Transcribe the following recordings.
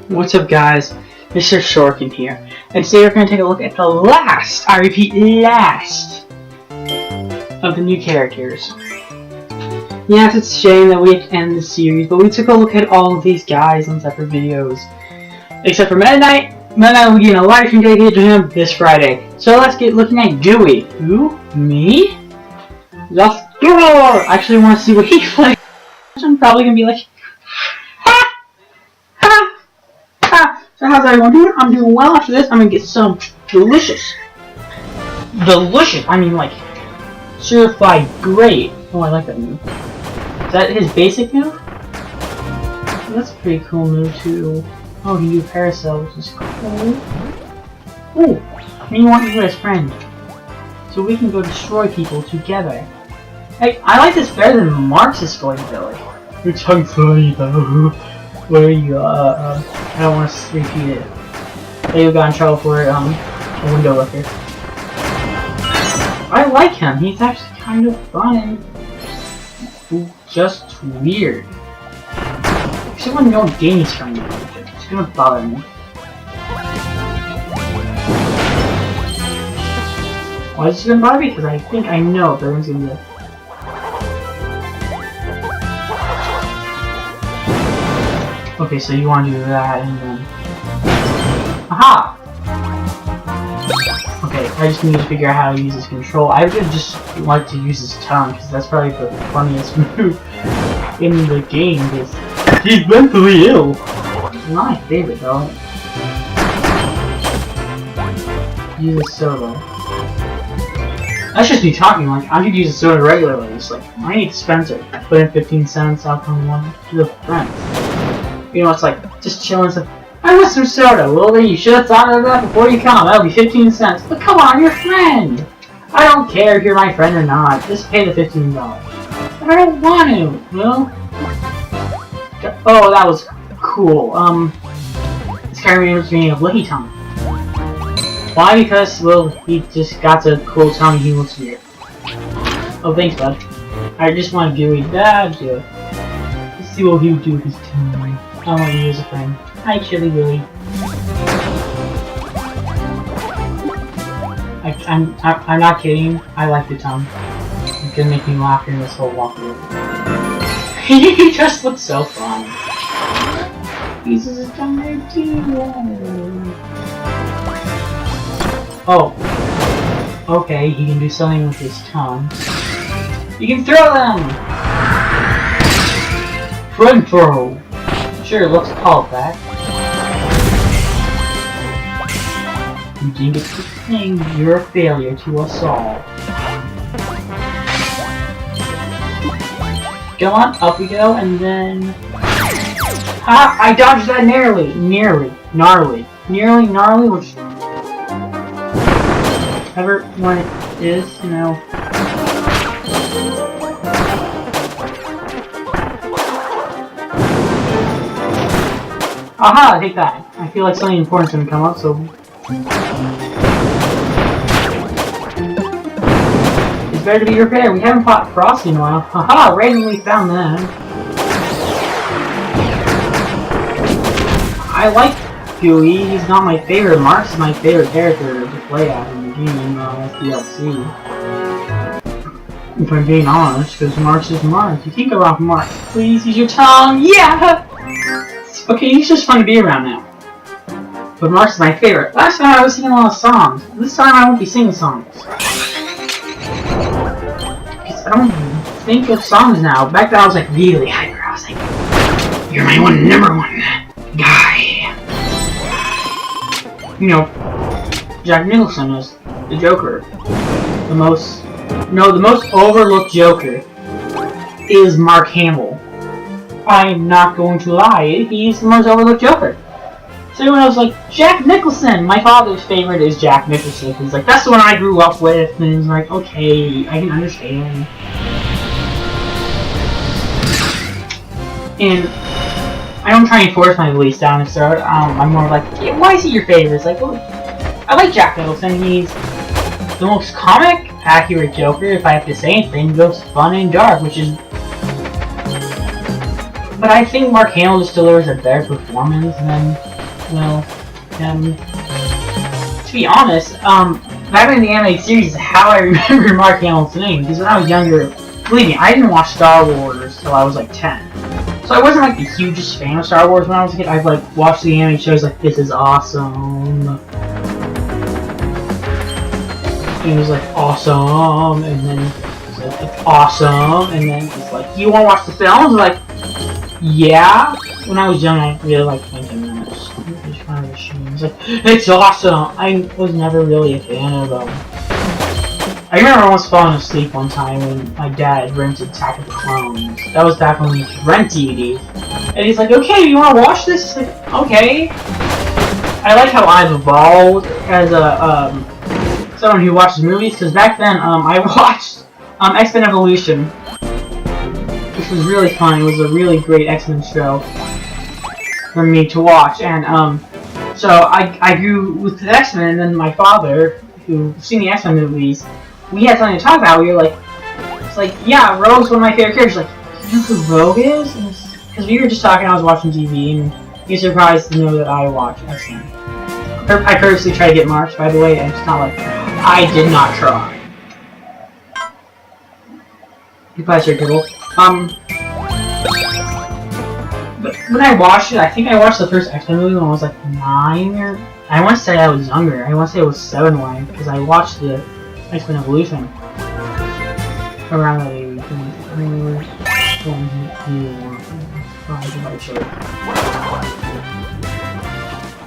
What's up, guys? Mr. Shorkin here, and today we're going to take a look at the last, I repeat, last, of the new characters. Yes, it's a shame that we have to end the series, but we took a look at all of these guys on separate videos. Except for Meta Knight. Meta Knight will be in a live stream dedicated to him this Friday. So let's get looking at Gooey. Who? Me? Let's go! I actually want to see what he plays. I'm probably going to be like, so how's everyone doing? I'm doing well. After this, I'm gonna get some delicious, I mean like, certified great. Oh, I like that move. Is that his basic move? That's a pretty cool move too. Oh, he used Paracel, which is cool. Ooh, and you want me as friend. So we can go destroy people together. Hey, I like this better than Marx's voice ability. It's funny though. Where you, I don't want to repeat it. They got in trouble for, a window licker. I like him, he's actually kind of fun. Just weird. Someone don't gain his from me. It's gonna bother me. Why is this gonna bother me? Because I think I know if everyone's gonna be like, okay, so you want to do that, and then... Aha! Okay, I just need to figure out how to use his control. I would just like to use his tongue, because that's probably the funniest move in the game, because he's mentally ill! Not my favorite, though. Use a soda. That's just me talking, like, I could use a soda regularly. It's like, I need Spencer. Put in 15 cents, I'll come one to the friends. You know, it's like, just chilling stuff. I want some soda. Well, then you should have thought of that before you come. That'll be 15 cents. But come on, you're a friend. I don't care if you're my friend or not. Just pay the $15. But I don't want to. Well, oh, that was cool. This guy reminds me of Licky Tongue. Why? Because, well, he just got a cool tongue. He looks weird. Oh, thanks, bud. I just want to Gooey that. Let's see what he would do with his tongue. I want to use a friend. Hi, Chili Willy. I'm not kidding. I like the tongue. It's gonna make me laugh during this whole walkthrough. He just looks so fun. He uses his tongue there too. Oh. Okay, he can do something with his tongue. You can throw them! Friend throw! Sure, let's call it that. You didn't get the thing, you're a failure to us all. Go on, up we go, and then... Ah! I dodged that gnarly, which... Whatever one it is, you know... Aha! Take that. I feel like something important's gonna come up, so... It's better to be prepared. We haven't fought Frosty in a while. Haha! Randomly found them. I like Gooey. He's not my favorite. Mark's is my favorite character to play as in the game, as DLC. If I'm being honest, because Mark's is Mark. You can't go wrong with Mark. Please use your tongue! Yeah! Okay, he's just fun to be around now. But Mark's is my favorite. Last time I was singing a lot of songs. This time I won't be singing songs. Because I don't think of songs now. Back then I was like really hyper. I was like, you're my number one guy. You know, Jack Nicholson was the Joker. The most overlooked Joker is Mark Hamill. I'm not going to lie, he's the most overlooked Joker. So everyone else was like, Jack Nicholson! My father's favorite is Jack Nicholson. He's like, that's the one I grew up with. And he's like, okay, I can understand. And I don't try and force my beliefs down and start. I'm more like, yeah, why is he your favorite? It's like, well, I like Jack Nicholson. He's the most comic, accurate Joker, if I have to say anything. He goes fun and dark, which is... But I think Mark Hamill just delivers a better performance than well, to be honest, back in the animated series is how I remember Mark Hamill's name, because when I was younger, believe me, I didn't watch Star Wars till I was like 10. So I wasn't like the hugest fan of Star Wars when I was a kid. I'd like watch the anime shows like, this is awesome. And it was like, awesome, and then it's like, it's awesome, and then it's like, you wanna watch the films? Like, yeah. When I was young, I really liked thinking that. It's like, it's awesome! I was never really a fan of them. I remember once falling asleep one time when my dad rented Attack of the Clones. That was back when we could rent DVDs. And he's like, okay, you wanna watch this? Like, okay. I like how I've evolved as a, someone who watches movies, because back then, I watched, X-Men Evolution. Which was really fun. It was a really great X-Men show for me to watch, and, so I grew with the X-Men, and then my father, who seen the X-Men movies, we had something to talk about. We were like, it's like, yeah, Rogue's one of my favorite characters. Like, you know who Rogue is? Because we were just talking, I was watching TV, and you're surprised to know that I watch X-Men. I purposely try to get marks, by the way, and it's not like, I did not try. You probably should dribble. But when I watched it, I think I watched the first X-Men movie when I was like 9, or I want to say I was younger. I want to say it was 7 when, because I watched the X-Men Evolution around that age.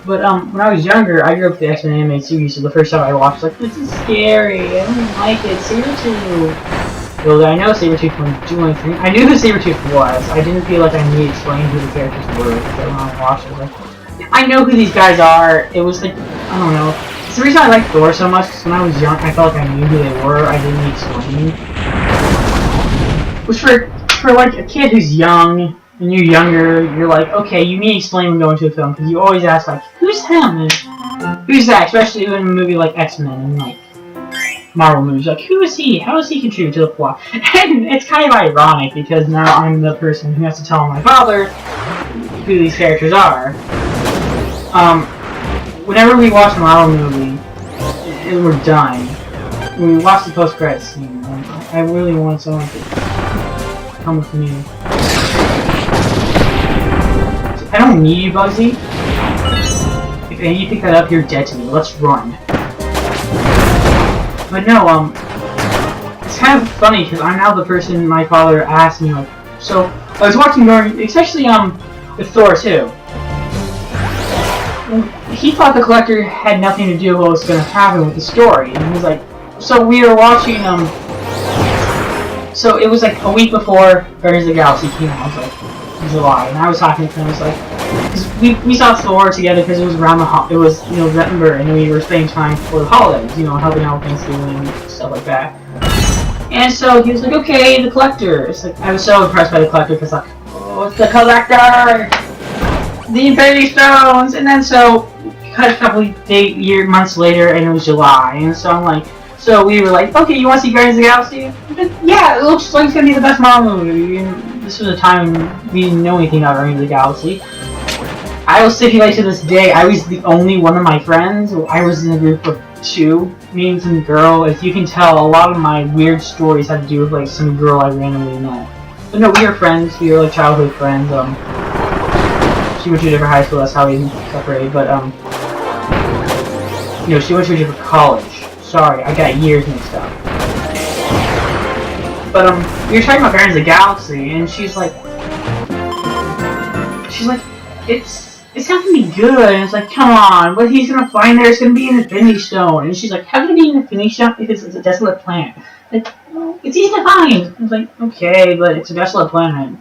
But when I was younger, I grew up with the X-Men animated series, so the first time I watched, like, this is scary. I don't like it. Sabretooth. Well, I know Sabretooth wouldn't do anything. I knew who Sabretooth was. I didn't feel like I needed to explain who the characters were, because when I watched it, I was like, I know who these guys are. It was like, I don't know. It's the reason I like Thor so much, because when I was young, I felt like I knew who they were. I didn't need explaining. Which for like a kid who's young, and you're younger, you're like, okay, you need to explain when going to a film, because you always ask, like, who's him? And who's that? Especially in a movie like X-Men and like Marvel movies. Like, who is he? How does he contribute to the plot? And it's kind of ironic, because now I'm the person who has to tell my father who these characters are. Whenever we watch a Marvel movie, and we're done, when we watch the post-credits scene, I really want someone to come with me. I don't need you, Bugsy. If any of you pick that up, you're dead to me. Let's run. But no, it's kind of funny, because I'm now the person my father asked me, like, so, I was watching more, especially, with Thor, too. And he thought the Collector had nothing to do with what was going to happen with the story, and he was like, so we were watching, so it was like a week before Guardians of the Galaxy came out, I was like, July, and I was talking to him, I was like, because we saw Thor together because it was around it was, you know, November, and we were spending time for the holidays, you know, helping out with Thanksgiving and stuff like that. And so he was like, okay, the Collector. It's like, I was so impressed by the Collector, because like, oh, it's the Collector! The Infinity Stones! And then so, cut a couple months later, and it was July, and so I'm like, so we were like, okay, you want to see Guardians of the Galaxy? Yeah, it looks like it's going to be the best Marvel movie. And this was a time when we didn't know anything about Guardians of the Galaxy. I will stipulate to this day, I was the only one of my friends. I was in a group of 2, me and some girl. As you can tell, a lot of my weird stories had to do with like some girl I randomly met. But no, we were friends. We were like childhood friends. She went to a different high school. That's how we separated. But you know, she went to a different college. Sorry, I got years mixed up. But we were talking about Guardians of the Galaxy, and she's like, it's not gonna be good. And it's like, come on, what he's gonna find there is gonna be an Infinity Stone. And she's like, how can it be an Infinity Stone if it's a desolate planet? Like, well, it's easy to find. I was like, okay, but it's a desolate planet.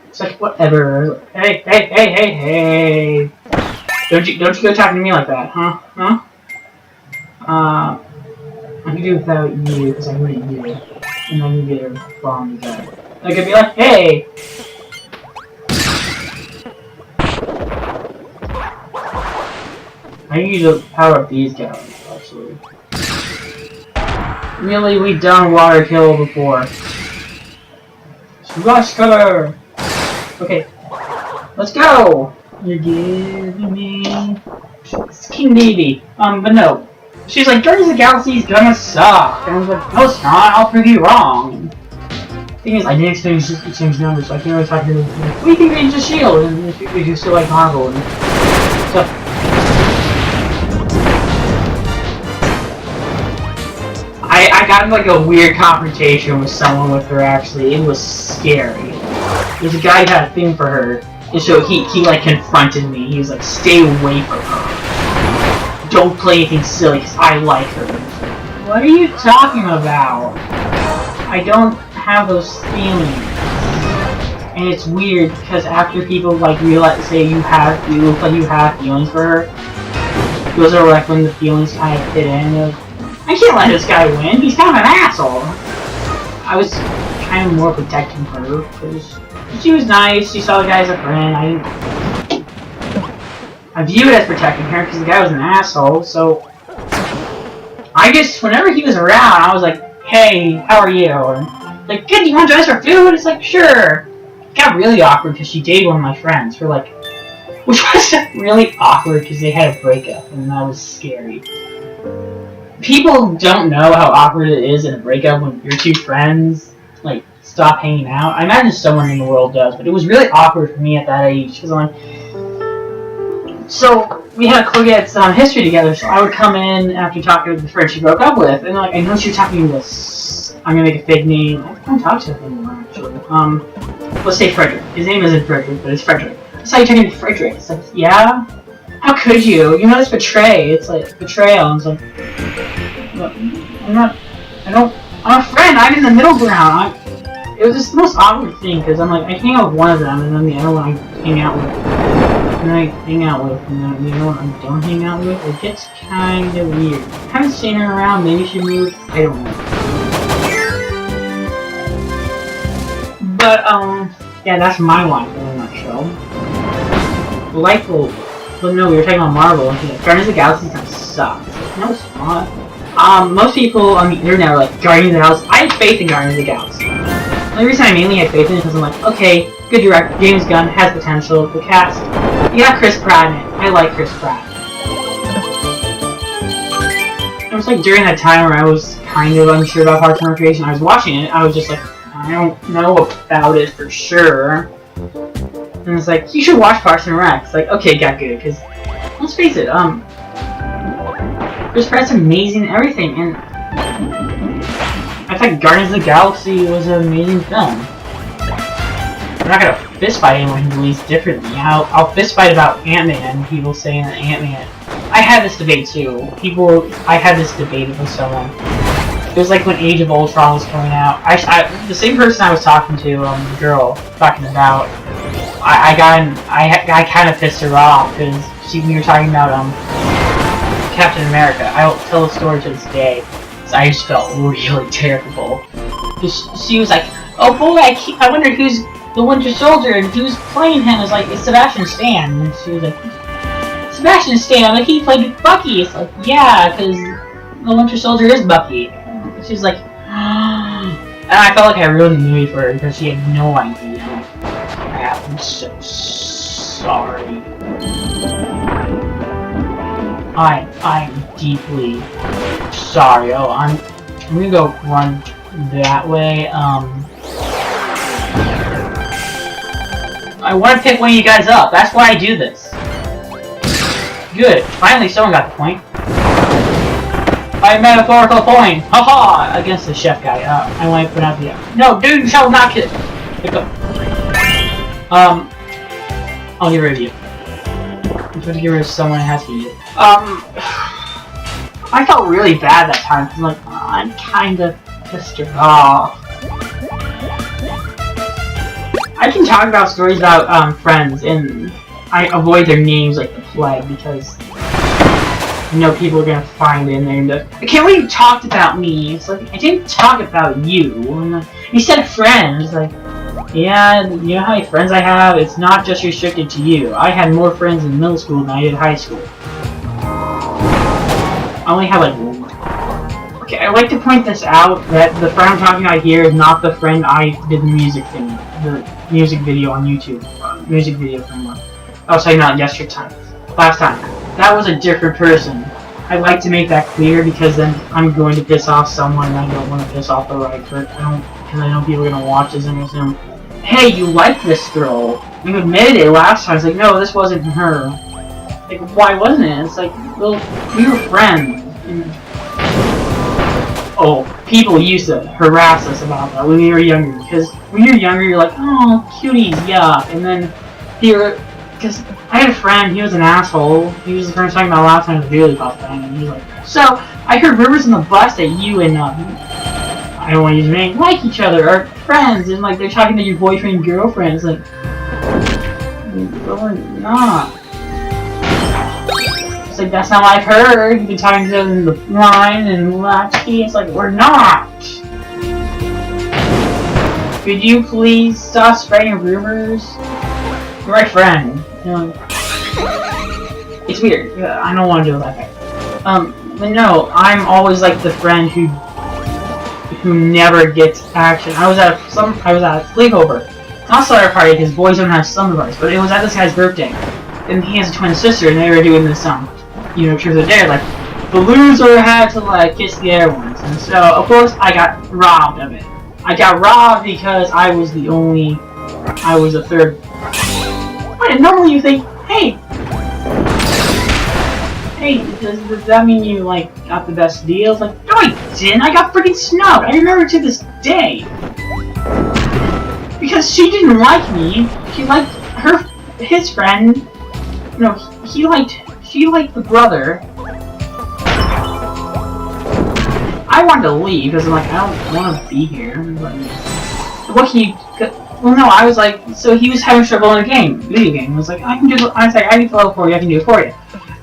It's like, whatever. Hey, hey, hey, hey, hey. Don't you go talking to me like that, huh? Huh? I can do without you, because I'm really you. And then you get a bomb you got. I could be like, hey! I need to power up these guys, actually. Really, we've done water kill before. Rush cover! Okay. Let's go! You're giving me... It's King Davey. But no. She's like, Guardians of the Galaxy's gonna suck. And I was like, no it's not, I'll prove you wrong. Thing is, I didn't expect to change numbers, so I can't really talk to her. Like, we can change the shield, and if you still like Marvel and stuff. I got in like a weird confrontation with someone with her actually. It was scary. There's a guy who had a thing for her, and so he like confronted me. He was like, stay away from her. Don't play anything silly, because I like her. What are you talking about? I don't have those feelings. And it's weird, because after people like realize, say you look like you have feelings for her, those are like when the feelings kind of fit in. I can't let this guy win, he's kind of an asshole. I was kind of more protecting her, because she was nice, she saw the guy as a friend. I view it as protecting her, because the guy was an asshole, so... I just, whenever he was around, I was like, hey, how are you? And, like, good, you want to join us for food? It's like, sure. It got really awkward, because she dated one of my friends for like... Which was really awkward, because they had a breakup, and that was scary. People don't know how awkward it is in a breakup when your two friends, like, stop hanging out. I imagine someone in the world does, but it was really awkward for me at that age, because I'm like... So, we had to go get some history together, so I would come in after talking to the friend she broke up with, and like, I know she was talking to this... I'm gonna make a fake name. I don't talk to him anymore, actually. Let's say Frederick. His name isn't Frederick, but it's Frederick. I saw you talking to Frederick. It's like, yeah? How could you? You know it's betray. It's like, betrayal. And it's like... I'm a friend, I'm in the middle ground. It was just the most awkward thing, because I'm like, I hang out with one of them, and then the other one I hang out with. And then I hang out with, and then the other one I don't hang out with. It gets kinda weird. I haven't seen her around, maybe she moved, I don't know. But, yeah, that's my life in a nutshell. Delightful. But no, we were talking about Marvel, and she's like, Guardians of the Galaxy kind of sucks. No, it's not. Most people on the internet are like, Guardians of the Galaxy. I had faith in Guardians of the Galaxy. The only reason I mainly had faith in it is because I'm like, okay, good director, James Gunn has potential, the cast. You got Chris Pratt in it. I like Chris Pratt. It was like during that time where I was kind of unsure about Parks and Recreation. I was watching it, I was just like, I don't know about it for sure. And it's like, you should watch Parks and Rec. It's like, okay, got good, because let's face it, Chris Pratt's amazing in everything, and I think Guardians of the Galaxy was an amazing film. I'm not gonna fistfight anyone who believes differently. I'll fistfight about Ant-Man, people saying that Ant-Man... I had this debate too. I had this debate with someone. It was like when Age of Ultron was coming out. The same person I was talking to, the girl, talking about, I kind of pissed her off, because we were talking about, Captain America. I'll tell the story to this day. So I just felt really terrible. She was like, oh boy, I wonder who's the Winter Soldier and who's playing him. It's like, it's Sebastian Stan. And she was like, Sebastian Stan, like he played Bucky. It's like, yeah, because the Winter Soldier is Bucky. She was like, and I felt like I ruined the movie for her because she had no idea. I'm so sorry. I'm deeply sorry. Oh, I'm gonna go run that way. I want to pick one of you guys up. That's why I do this. Good. Finally, someone got the point. By metaphorical point. Haha! Against the chef guy. I want to put out the... No, dude, you shall not kill. Pick up. I'll get rid of you. I'm trying to get rid of someone who has to eat it. I felt really bad that time, because like, I'm kind of pissed her off. I can talk about stories about, friends, and I avoid their names like the plague, because you know people are gonna find it in there and be like, I can't believe you talked about me. It's like, I didn't talk about you. And you said friends, like, yeah, you know how many friends I have? It's not just restricted to you. I had more friends in middle school than I did high school. I only have like one. Okay, I like to point this out, that the friend I'm talking about here is not the friend I did the music thing, the music video on YouTube, music video framework. I was talking about yesterday time. Last time. That was a different person. I like to make that clear because then I'm going to piss off someone and I don't want to piss off the right person. Because I know people are going to watch this and assume, hey, you like this girl. You admitted it last time. It's like, no, this wasn't her. Like, why wasn't it? It's like, well, we were friends. And oh, people used to harass us about that when we were younger. Because when you're younger, you're like, oh, cuties, yuck. And then you're... Because I had a friend, he was an asshole. He was the friend talking about last time, the really tough thing, and he was like, so, I heard rumors in the bus that you and, I don't want to use your name, like each other, are friends, and like, they're talking to your boyfriend and girlfriend. It's like, but we're not. It's like, that's not what I've heard. You've been talking to them in the line and latchkey. It's like, we're not. Could you please stop spreading rumors? You're my friend. You know, it's weird. I don't want to do it that way. But no, I'm always like the friend who never gets action. I was at a sleepover, not slumber party because boys don't have slumber parties, but it was at this guy's birthday, and he has a twin sister, and they were doing this truth or dare, like the loser had to like kiss the other ones, and so of course I got robbed of it. I got robbed because I was the third. And normally you think, hey, does that mean you like got the best deals? Like, no, I didn't. I got freaking snubbed. I remember to this day because she didn't like me. She liked his friend. No, she liked the brother. I wanted to leave because I'm like, I don't want to be here. But what can you? Well, no, I was like, so he was having trouble in a video game. I was like, I can do it for you, I can do it for you.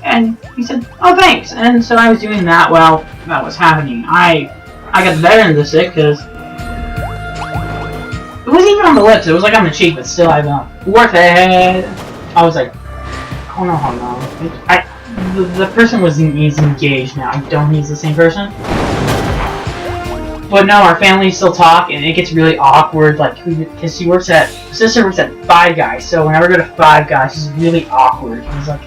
And he said, oh, thanks. And so I was doing that while that was happening. I got better in the sick because it wasn't even on the lips, it was like on the cheek, but still, I thought, worth it. I was like, oh no. The person he's engaged now. I don't think he's the same person. But no, our families still talk, and it gets really awkward, like, because sister works at Five Guys, so whenever I go to Five Guys, it's really awkward. He's like,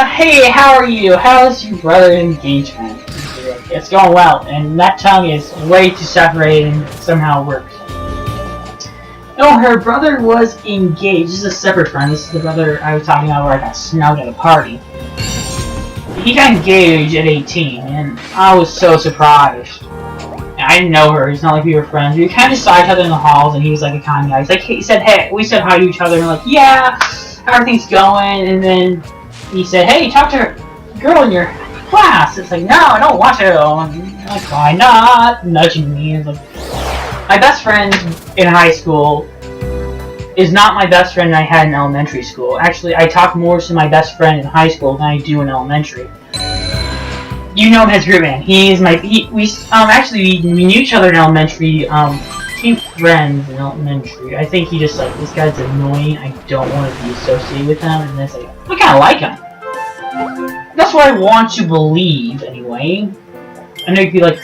hey, how are you? How's your brother's engagement? Like, it's going well, and that tongue is way too separated and somehow works. No, her brother was engaged. This is a separate friend. This is the brother I was talking about where I got snubbed at a party. He got engaged at 18, and I was so surprised. I didn't know her. It's not like we were friends. We kind of saw each other in the halls, and he was like a kind guy. He said, hey, we said hi to each other, and we're like, yeah, how everything's going. And then he said, hey, talk to her girl in your class. It's like, no, I don't want to. I'm like, why not? Nudging me. It's like, my best friend in high school is not my best friend I had in elementary school. Actually, I talk more to my best friend in high school than I do in elementary. You know him as Grootman. We knew each other in elementary, became friends in elementary. I think he just like, this guy's annoying, I don't want to be associated with him, and it's like, I kinda like him. That's what I want to believe, anyway. I know you'd be like,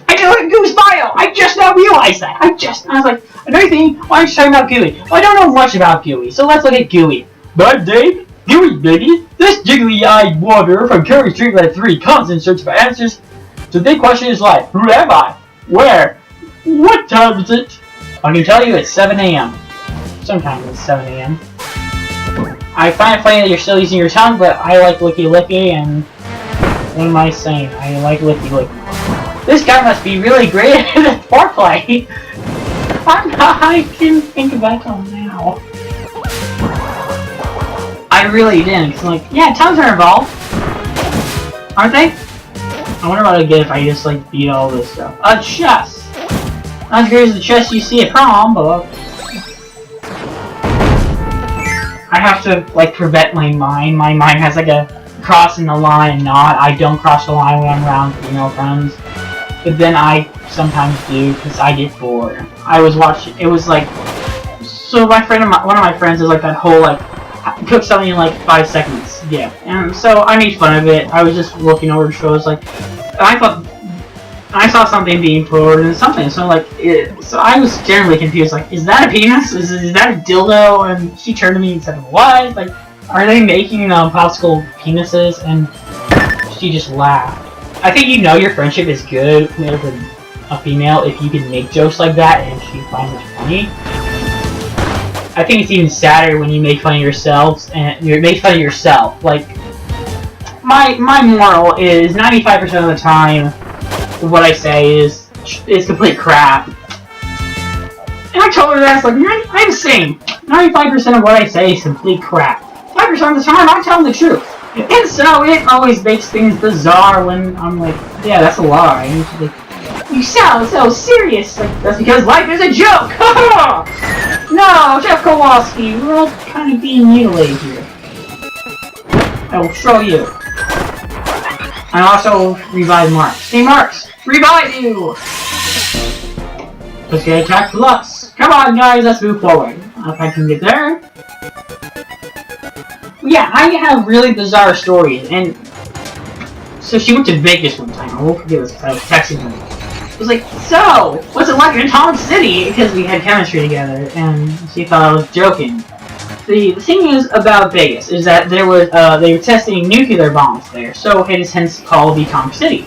I know Gooey's bio! I just now realized that! I was like, another thing, why are you talking about Gooey? Well, I don't know much about Gooey, so let's look at Gooey. But Dave, Gooey, baby! This jiggly-eyed wanderer from Kirby Street Red 3 comes in search of answers to the big question in his life. Who am I? Where? What time is it? I can tell you it's 7 a.m. Sometimes it's 7 a.m. I find it funny that you're still using your tongue, but I like Licky Licky, and what am I saying? I like Licky Licky. This guy must be really great at foreplay. I can think about him now. I really didn't, cause like, yeah, tongues are involved. Aren't they? I wonder what I'd get if I just like beat all this stuff. Chess! Not as great as the chess you see at prom, but I have to like prevent my mind. My mind has like a crossing the line and not. I don't cross the line when I'm around female friends. But then I sometimes do because I get bored. I was watching, it was like, so one of my friends is like that whole like, cook something in like 5 seconds. Yeah, and so I made fun of it. I was just looking over the shows like, and I saw something being poured and something. So like, so I was generally confused. Like, is that a penis? Is that a dildo? And she turned to me and said, "What?" Like, Are they making popsicle penises? And she just laughed. I think you know your friendship is good with a female if you can make jokes like that and she finds it funny. I think it's even sadder when you make fun of yourselves and you make fun of yourself. Like, my moral is 95% of the time what I say is complete crap. And I told her that, it's like, I'm the same. 95% of what I say is complete crap. 5% of the time, I'm telling the truth. And so, it always makes things bizarre when I'm like, yeah, that's a lie. And she's like, you sound so serious. Like, that's because life is a joke! No, Chef Kowalski, we're all kind of being mutilated here. I will show you. I also revive Marks. Hey Marks, revive you! Let's get attack plus. Come on guys, let's move forward. If I can get there. Yeah, I have really bizarre stories, and so she went to Vegas one time. I won't forget this because I was texting her. I was like, so, what's it like in Tom City? Because we had chemistry together, and she thought I was joking. The thing is about Vegas is that there was they were testing nuclear bombs there, so it is hence called the Tom City.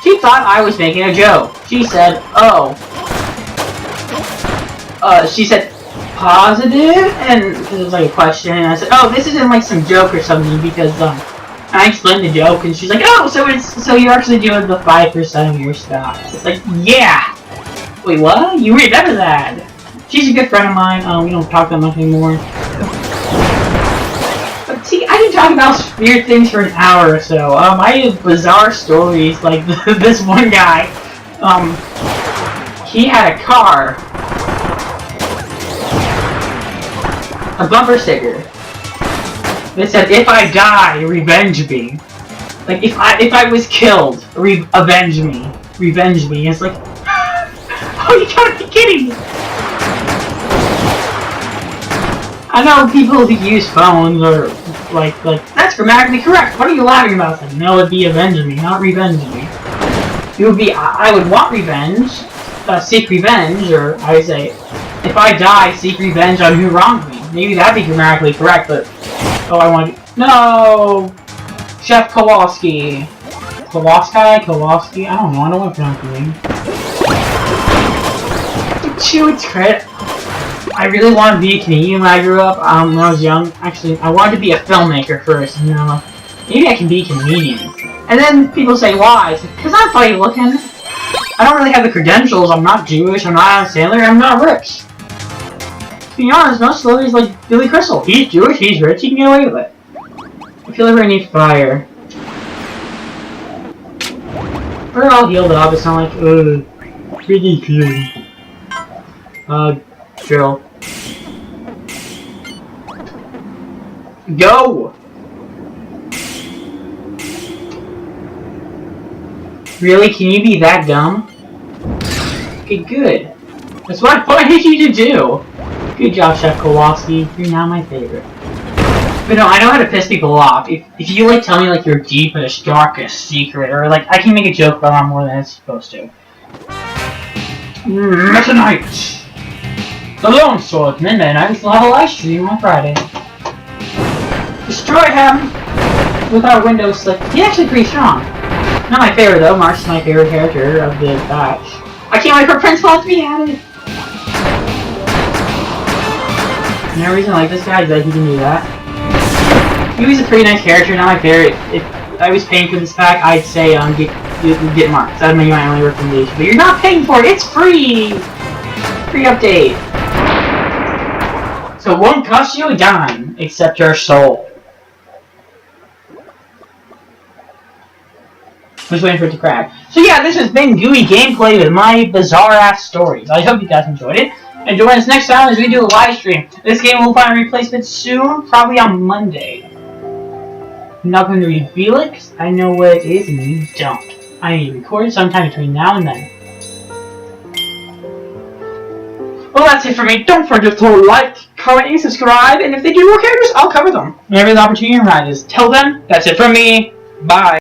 She thought I was making a joke. She said, oh. She said, positive? And it was like a question, and I said, oh, this isn't like some joke or something, because, I explained the joke, and she's like, oh, so you're actually doing the 5% of your stock. It's like, yeah! Wait, what? You remember that? She's a good friend of mine, we don't talk that much anymore. But see, I can talk about weird things for an hour or so. I have bizarre stories, like this one guy, he had a car, a bumper sticker. It said, if I die, revenge me. Like, if I was killed, avenge me. Revenge me. It's like, oh, you gotta be kidding me. I know people who use phones are like, that's grammatically correct. What are you laughing about? Like, no, it'd be avenge me, not revenge me. It would be, I would want revenge, seek revenge, or I would say, if I die, seek revenge on who wronged me. Maybe that'd be grammatically correct, but oh, I want to... No! Chef Kowalski. Kowalski? I don't know. I don't want to pronounce your name. Chew its credit. I really wanted to be a comedian when I grew up. When I was young. Actually, I wanted to be a filmmaker first. You know, maybe I can be a comedian. And then people say, why? Because I'm funny looking. I don't really have the credentials. I'm not Jewish. I'm not Adam Sandler. I'm not rich. To be honest, most celebrities like Billy Crystal. He's Jewish, he's rich, he can get away with it. I feel like I need fire. We're all healed up, it's not like, pretty clean. Drill. Go! Really? Can you be that dumb? Okay, good. That's what I wanted you to do! Good job, Chef Kowalski. You're now my favorite. But no, I know how to piss people off. If you like tell me like your deepest, darkest secret, or like I can make a joke about it more than it's supposed to. Tonight, the Lone Sword Midnight Night. We still have a live stream on Friday. Destroy him with our window slick. He's actually pretty strong. Not my favorite though. Mark's my favorite character of the batch. I can't wait for Prince Paul to be added. And the reason I like this guy is that he can do that. He's a pretty nice character, not my favorite. If I was paying for this pack, I'd say get Marks. That would be my only recommendation. But you're not paying for it, it's free! Free update. So it won't cost you a dime, except your soul. I'm just waiting for it to crack. So yeah, this has been Gooey gameplay with my bizarre ass stories. I hope you guys enjoyed it. And join us next time as we do a live stream. This game will find a replacement soon, probably on Monday. I'm not going to reveal it because I know what it is and you don't. I need to record it sometime between now and then. Well, that's it for me. Don't forget to like, comment, and subscribe. And if they do more characters, I'll cover them whenever the opportunity arises. Till then, that's it from me. Bye.